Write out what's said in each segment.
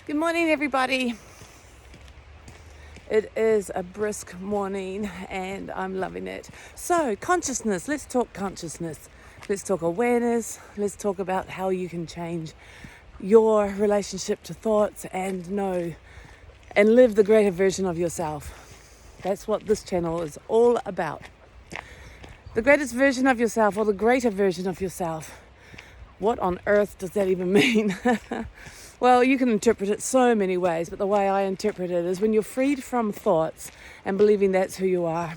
Good morning, everybody. It is a brisk morning and I'm loving it. So, consciousness. Let's talk consciousness. Let's talk awareness. Let's talk about how you can change your relationship to thoughts and know and live the greater version of yourself. That's what this channel is all about. The greatest version of yourself, or the greater version of yourself. What on earth does that even mean? Well, you can interpret it so many ways, but the way I interpret it is when you're freed from thoughts and believing that's who you are.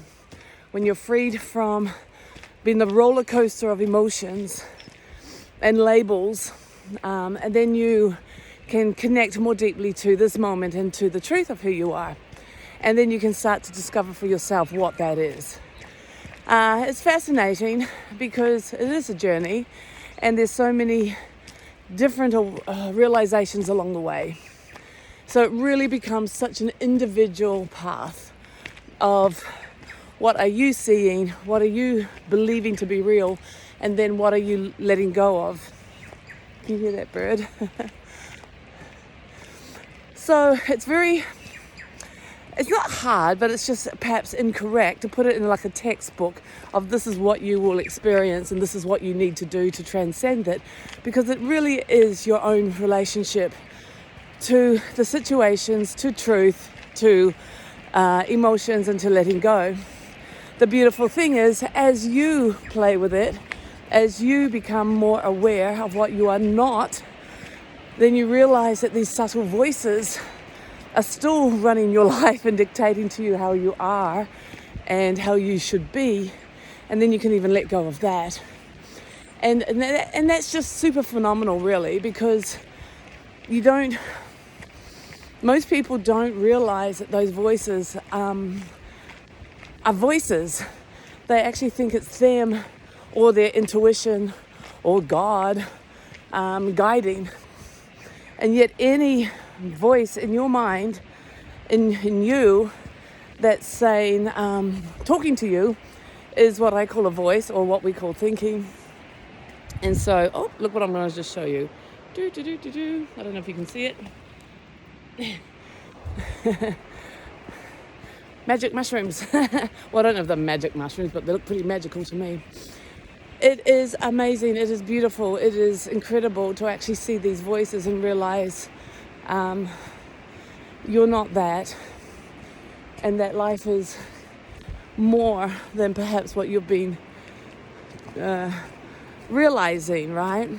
When you're freed from being the roller coaster of emotions and labels, and then you can connect more deeply to this moment and to the truth of who you are. And then you can start to discover for yourself what that is. It's fascinating because it is a journey and there's so many different realizations along the way. So it really becomes such an individual path of what are you seeing, what are you believing to be real, and then what are you letting go of. Can you hear that bird? So it's not hard, but it's just perhaps incorrect to put it in like a textbook of this is what you will experience and this is what you need to do to transcend it, because it really is your own relationship to the situations, to truth, to emotions, and to letting go. The beautiful thing is, as you play with it, as you become more aware of what you are not, then you realize that these subtle voices are still running your life and dictating to you how you are and how you should be, and then you can even let go of that. And that's just super phenomenal, really, because most people don't realize that those voices are voices. They actually think it's them or their intuition or God guiding. And yet any voice in your mind, in you, that's saying, talking to you, is what I call a voice, or what we call thinking. And so, look what I'm going to just show you. I don't know if you can see it. Magic mushrooms. Well, I don't know if they're magic mushrooms, but they look pretty magical to me. It is amazing. It is beautiful. It is incredible to actually see these voices and realize you're not that, and that life is more than perhaps what you've been realizing, right?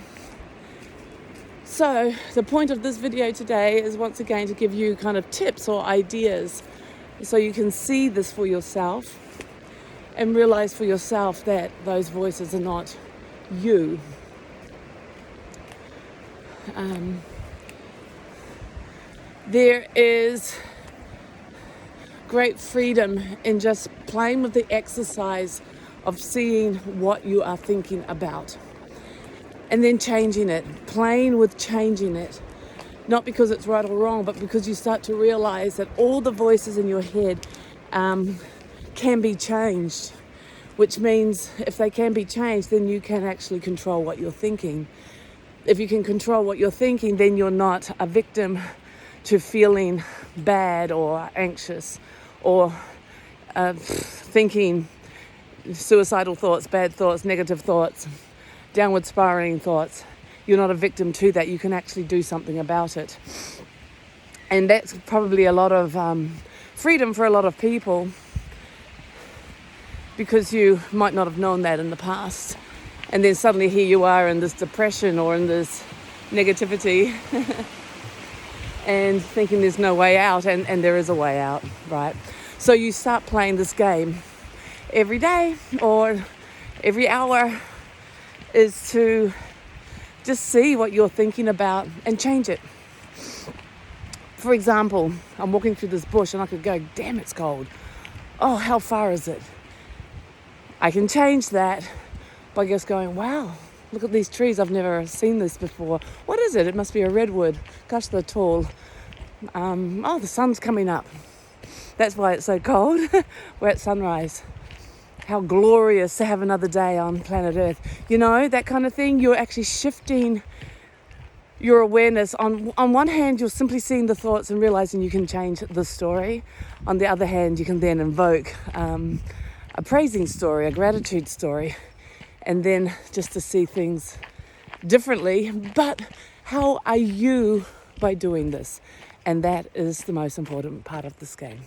So the point of this video today is once again to give you kind of tips or ideas so you can see this for yourself and realize for yourself that those voices are not you. There is great freedom in just playing with the exercise of seeing what you are thinking about and then changing it, playing with changing it, not because it's right or wrong, but because you start to realize that all the voices in your head can be changed, which means if they can be changed, then you can actually control what you're thinking. If you can control what you're thinking, then you're not a victim to feeling bad or anxious or thinking suicidal thoughts, bad thoughts, negative thoughts, downward spiraling thoughts. You're not a victim to that. You can actually do something about it. And that's probably a lot of freedom for a lot of people, because you might not have known that in the past. And then suddenly here you are in this depression or in this negativity and thinking there's no way out, and there is a way out, right? So you start playing this game every day or every hour, is to just see what you're thinking about and change it. For example, I'm walking through this bush and I could go, damn, it's cold. Oh, how far is it? I can change that by just going, wow, look at these trees. I've never seen this before. What is it? It must be a redwood. Gosh, they're tall. The sun's coming up. That's why it's so cold. We're at sunrise. How glorious to have another day on planet Earth. You know, that kind of thing. You're actually shifting your awareness. On one hand, you're simply seeing the thoughts and realizing you can change the story. On the other hand, you can then invoke a praising story, a gratitude story, and then just to see things differently. But how are you by doing this? And that is the most important part of this game.